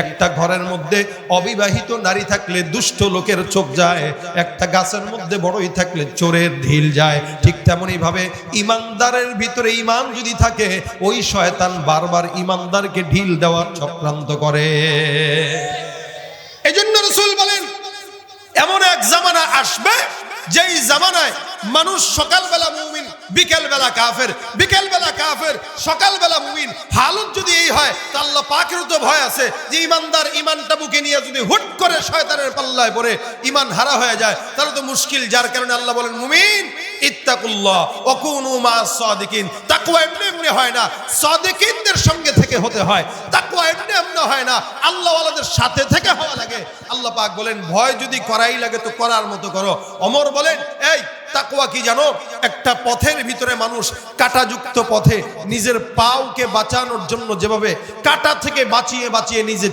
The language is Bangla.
একটা ঘরের মধ্যে অবিবাহিত নারী থাকলে দুষ্ট লোকের চোখ যায়, একটা গাছের মধ্যে বড়ই থাকলে চোরের ঢিল যায়। ঠিক তেমনি ভাবে ইমানদারের ভিতরে ঈমান যদি থাকে, ওই শয়তান বারবার ইমানদারকে ঢিল দেওয়ার চক্রান্ত করে। এজন্য রাসূল বলেন, এমন এক জামানা আসবে যেই জামানায় মানুষ সকালবেলা মুমিন, বিকেলবেলা কাফের, বিকেলবেলা কাফের, সকালবেলা মুমিন। হালত যদি এই হয়, তা আল্লাহ পাকের তো ভয় আছে যে ইমানদার ইমানটা বুকে নিয়ে যদি হুট করে শয়তানের পাল্লায় পড়ে ঈমান হারা হয়ে যায়, তাহলে তো মুশকিল। যার কারণে আল্লাহ বলেন, মুমিন ইত্তাকুল্লাহ ওয়া কুনু মা'আস সাদিকিন। তাকওয়া এমনি এমনি হয় না, সাদিকিনদের সঙ্গে থেকে হতে হয়। তাকওয়া এমনি এমনি হয় না, আল্লাহওয়ালাদের সাথে থেকে হওয়া লাগে। আল্লাহ পাক বলেন, ভয় যদি করাই লাগে তো করার মতো করো। ওমর বলেন, এই তাকওয়া কি জানো? একটা পথের ভিতরে মানুষ কাঁটাযুক্ত পথে নিজের পাওকে বাঁচানোর জন্য যেভাবে কাঁটা থেকে বাঁচিয়ে বাঁচিয়ে নিজে